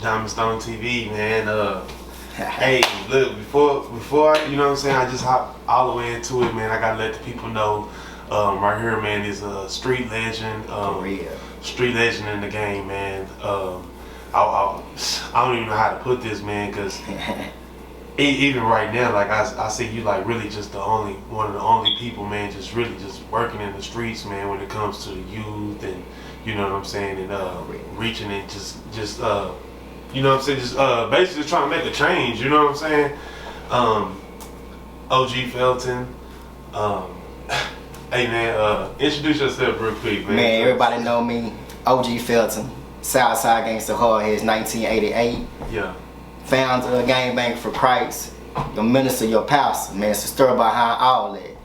Diamond Stone TV, man. Hey, look, before you know what I'm saying, I just hop all the way into it, man. I gotta let the people know, right here, man, is a street legend. Street legend in the game, man. I don't even know how to put this, man, because even right now, like I see you like really just one of the only people, man, just really just working in the streets, man, when it comes to the youth and you know what I'm saying, and reaching and just you know what I'm saying, just basically just trying to make a change, you know what I'm saying? OG Felton, hey man, introduce yourself real quick, man. Man, everybody know me, OG Felton, Southside gangster, Hardheads, 1988. Yeah. Founder of Gang Bank for Crips, your minister, your pastor, man. It's a story behind all that,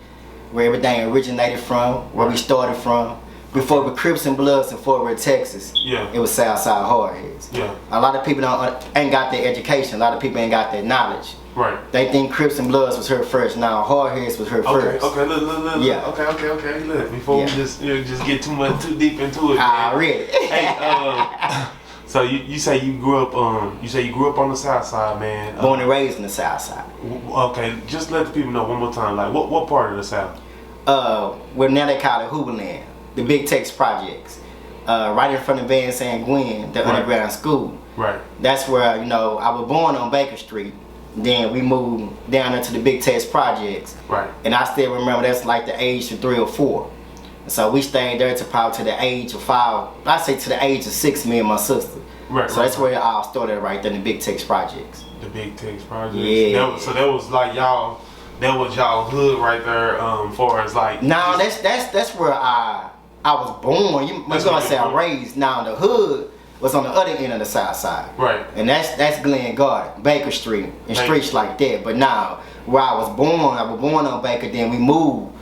where everything originated from, where we started from. Before the Crips and Bloods in Fort Worth, Texas, yeah, it was Southside Hardheads. Yeah. A lot of people ain't got their education. A lot of people ain't got their knowledge. Right. They think Crips and Bloods was her first. Now Hardheads was her first. Okay, look. Yeah. Okay. Look, before we just get too deep into it. I read it. Hey, so you say you grew up on the South Side, man. Born and raised in the South Side. Okay, just let the people know one more time, like what part of the South? Well, now they call it Hooverland, the Big Tex Projects, right in front of Van San Gwen, the underground school. Right. That's where I was born on Baker Street. Then we moved down into the Big Tex Projects. Right. And I still remember that's like the age of 3 or 4. So we stayed there to probably to the age of 5. I say to the age of 6, me and my sister. Right. So that's where it all started right there in the Big Tex Projects. The Big Tex Projects. Yeah. So that was like y'all. That was y'all hood right there. Far as like. No, that's where I was born. You gonna say I raised. Now the hood was on the other end of the South Side. Right. And that's Glen Garden, Baker Street, and streets like that. But now where I was born on Baker. Then we moved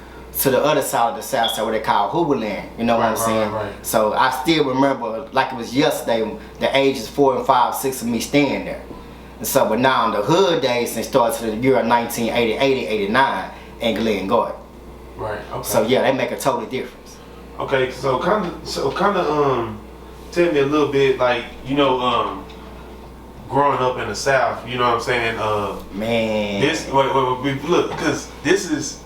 to the other side of the South Side where they call Hooverland. You know what I'm saying? Right. So I still remember like it was yesterday the ages 4 and 5, 6 of me staying there. And so, but now in the hood days, and starts to the year 1988, 89 in Glen Garden. Right. Okay. So yeah, they make a total difference. Okay. So kind of tell me a little bit, like growing up in the South. You know what I'm saying? Man. This look, because this is.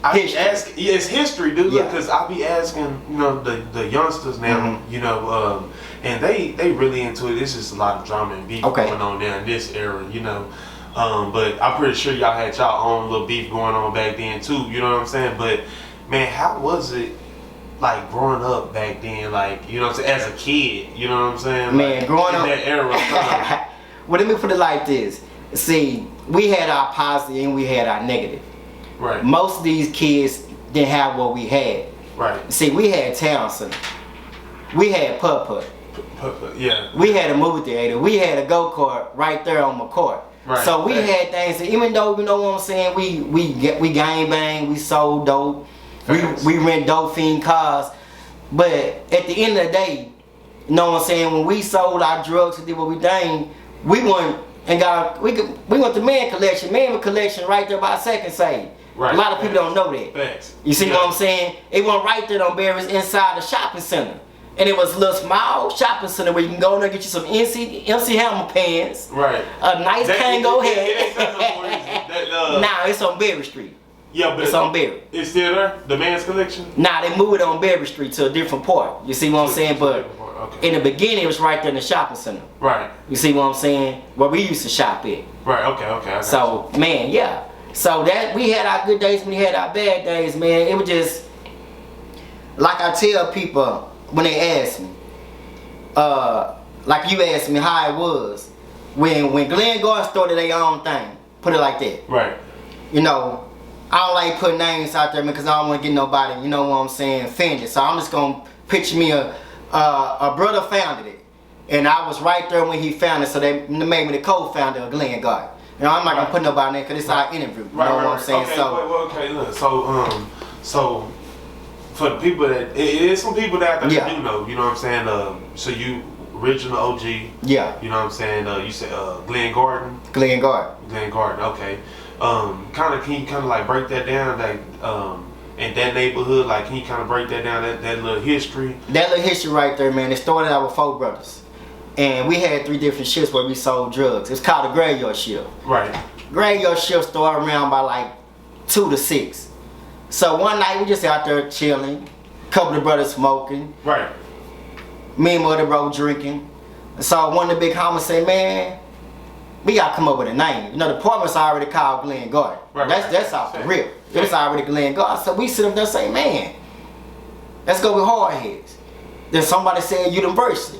It's history, dude. Yeah. Because I be asking, the youngsters now, and they really into it. It's just a lot of drama and beef going on there in this era, But I'm pretty sure y'all had y'all own little beef going on back then too. You know what I'm saying? But man, how was it like growing up back then? Like as a kid, you know what I'm saying? Man, like, growing in up that era. Well, let me put it like this. See, we had our positive and we had our negative. Right. Most of these kids didn't have what we had. Right. See, we had town center. We had putt-putt. Yeah. We had a movie theater. We had a go-kart right there on McCourt. Right. So we had things that even though, you know what I'm saying, we gang bang, we sold dope, we rent dope fiend cars. But at the end of the day, you know what I'm saying, when we sold our drugs and did what we done, we went to man collection right there by Second Save. Right. A lot of people don't know that. Thanks. You see what I'm saying? It went right there on Barry's inside the shopping center. And it was a little small shopping center where you can go in there and get you some MC Hammer pants. Right. A nice Kango hat. Nah, it's on Berry Street. Yeah, but it's on Berry. It's still there? The man's collection? Nah, they moved it on Berry Street to a different part. You see what I'm saying? But in the beginning, it was right there in the shopping center. Right. You see what I'm saying? Where we used to shop at. Right, okay. So, man, yeah. So that we had our good days, we had our bad days, man. It was just, like I tell people when they ask me, like you asked me how it was, when Glen Garden started their own thing, put it like that. Right. I don't like putting names out there because I don't want to get nobody, you know what I'm saying, offended. So I'm just going to picture me a brother founded it. And I was right there when he founded it, so they made me the co-founder of Glen Garden. I'm not gonna put nobody in there because it's our interview. You know what I'm saying? Okay, look. So for the people that it is some people that do know. You know what I'm saying? So you original OG. Yeah. You know what I'm saying? You said Glen Garden. Glen Garden. Glen Garden. Okay. Can you kind of like break that down, like in that neighborhood? Like, can you kind of break that down? That little history. That little history right there, man. It started out with 4 brothers. and we had 3 different shifts where we sold drugs. It's called a graveyard shift. Right. Graveyard shift start around by like 2 to 6. So one night we just out there chilling, couple of brothers smoking. Right. Me and my other bro drinking. So one of the big homies said, man, we gotta come up with a name. You know, the department's already called Glen Garden. Right, That's off the rip. It was already Glen Garden. So we sit up there and say, man, let's go with Hardheads. Then somebody said University.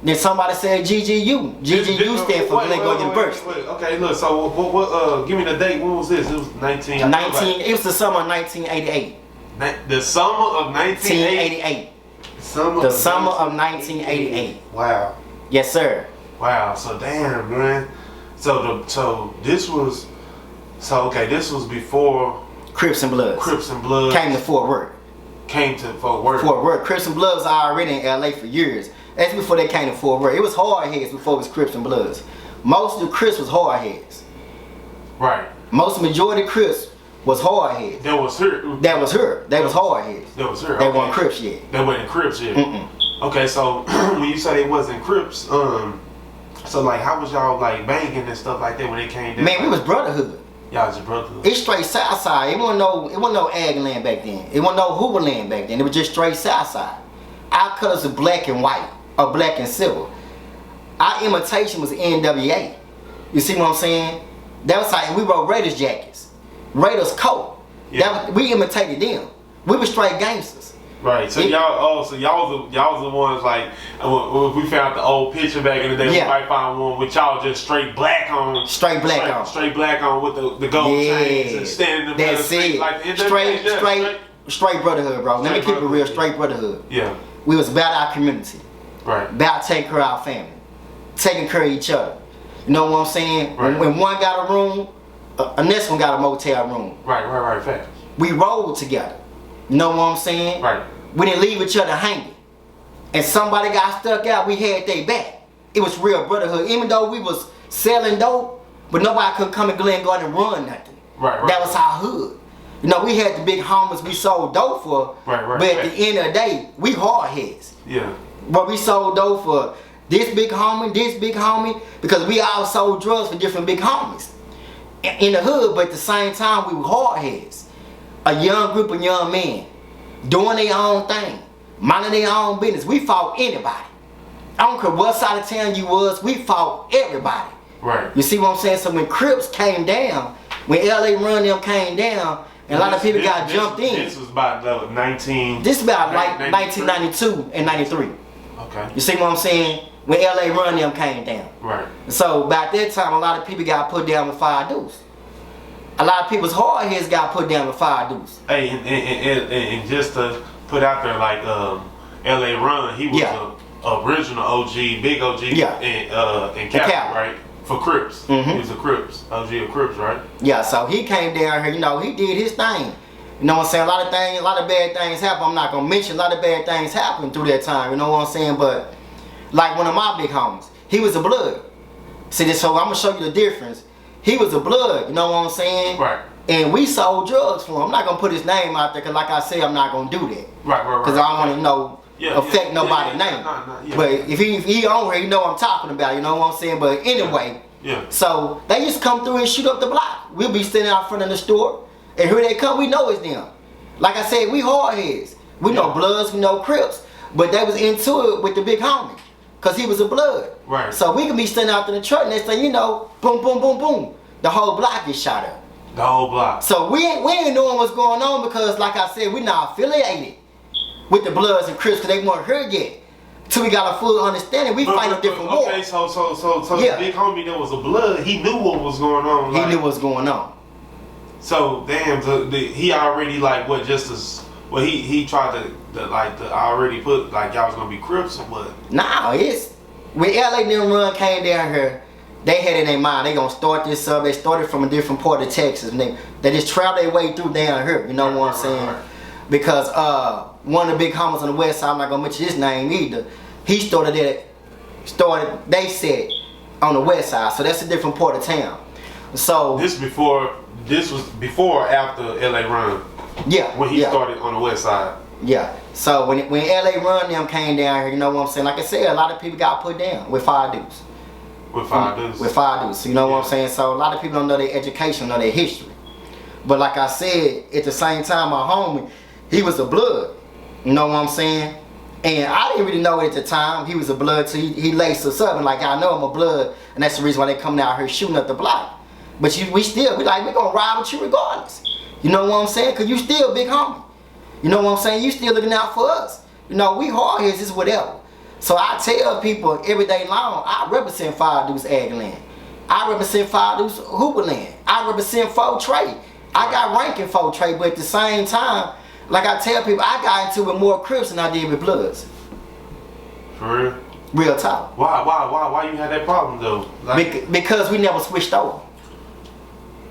Then somebody said GGU. GGU stand for Glen Garden University. Wait. Okay, look, so what give me the date. When was this? It was 19... It was the summer of 1988. The summer of 1988. The summer of 1988. Wow. Yes, sir. Wow. So damn, man. So this was before Crips and Bloods. Crips and Bloods came to Fort Worth. Fort Worth. Crips and Bloods are already in LA for years. That's before they came to Fort Worth. It was Hardheads before it was Crips and Bloods. Most of the Crips was Hardheads. Right. Most majority Crips was Hardheads. That was her. That was her. That was Hardheads. That was her. They weren't Crips yet. They wasn't Crips yet. Okay, so when you say they wasn't Crips, so like how was y'all like banging and stuff like that when they came down? Man, we was brotherhood. Y'all was brotherhood. It's straight Southside. It wasn't no ag land back then. It wasn't no Hoover land back then. It was just straight Southside. Our colors are black and white, or black and silver. Our imitation was NWA. You see what I'm saying? That was how we wore Raiders jackets, Raiders coat. Yeah. We imitated them. We were straight gangsters. Right. So y'all was the ones like if we found the old picture back in the day. We might find one with y'all just straight black on. Straight black on with the gold chains and standing in the street like straight brotherhood, bro. Let me keep it real. Straight brotherhood. Yeah. We was about our community. Right. About taking care of our family, taking care of each other. You know what I'm saying? Right. When one got a room, the next one got a motel room. Right. Fact. We rolled together. You know what I'm saying? Right. We didn't leave each other hanging. And somebody got stuck out, we had their back. It was real brotherhood. Even though we was selling dope, but nobody could come to Glen Garden and run nothing. Right. That was our hood. You know, we had the big homies we sold dope for. Right. But at the end of the day, we Hardheads. Yeah. But we sold dope for this big homie, because we all sold drugs for different big homies in the hood, but at the same time we were Hardheads. A young group of young men doing their own thing, minding their own business. We fought anybody. I don't care what side of town you was, we fought everybody. Right. You see what I'm saying? So when Crips came down, when LA Run them came down, and a lot of people got jumped in. This was about 19... This is about like 1992 and 93. Okay. You see what I'm saying? When LA Run them came down. Right. So back that time, a lot of people got put down with 5 deuce. A lot of people's Hardheads got put down with 5 deuce. Hey, and just to put out there, like LA Run, he was a original OG, big OG in Cap, right? For Crips. He was a Crips, OG of Crips, right? Yeah, so he came down here, you know, he did his thing. You know what I'm saying? A lot of bad things happen. I'm not gonna mention a lot of bad things happened through that time, you know what I'm saying? But like one of my big homies, he was a blood. See this, so I'm gonna show you the difference. He was a blood, you know what I'm saying? Right. And we sold drugs for him. I'm not gonna put his name out there, cause like I said, I'm not gonna do that. Right. Cause I don't want to affect nobody's name. But if he on here, you know what I'm talking about, you know what I'm saying? But anyway, so they used to come through and shoot up the block. We'll be standing out front of the store, and here they come, we know it's them. Like I said, we Hardheads. We know Bloods, we know Crips, but they was into it with the big homie, cause he was a blood. Right. So we can be standing out in the truck, and next thing you know, boom, boom, boom, boom, the whole block gets shot up. The whole block. So we ain't knowing what's going on, because like I said, we not affiliated with the Bloods and Crips, because they weren't here yet. Till we got a full understanding, we fight a different war. Okay, so the big homie that was a blood, he knew what was going on. He knew what's going on. So damn, he already like what just as well. He tried to already put like y'all was gonna be Crips or what? Nah, it's when LA them Run came down here, they had in their mind they gonna start this up. They started from a different part of Texas, and they just traveled their way through down here. You know what I'm saying? Right. Because one of the big homies on the west side, I'm not gonna mention his name either. He they said on the west side, so that's a different part of town. So this was before or after LA Run. Yeah. When he started on the west side. Yeah. So when LA Run them came down here, you know what I'm saying? Like I said, a lot of people got put down with 5 dudes. With 5 dudes. With 5 dudes. You know what I'm saying? So a lot of people don't know their education, know their history. But like I said, at the same time, my homie, he was a blood. You know what I'm saying? And I didn't really know it at the time. He was a blood, so he laced us up and like, I know I'm a blood, and that's the reason why they coming out here shooting up the block. But we gonna ride with you regardless. You know what I'm saying? Cause you still big homie. You know what I'm saying? You still looking out for us. You know, we hardheads is whatever. So I tell people every day long, I represent 5 dudes ag land. I represent 5 dudes hooper land. I represent 4 trade. I got ranking 4 trade, but at the same time, like I tell people, I got into it with more Crips than I did with Bloods. For real? Real talk. Why you had that problem though? Like, because we never switched over.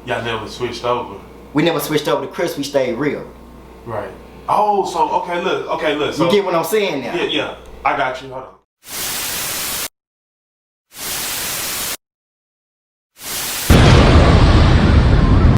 Y'all never switched over. We never switched over to Crips. We stayed real. Right. Oh, so okay, look. So you get what I'm saying now? Yeah. I got you. Hold on.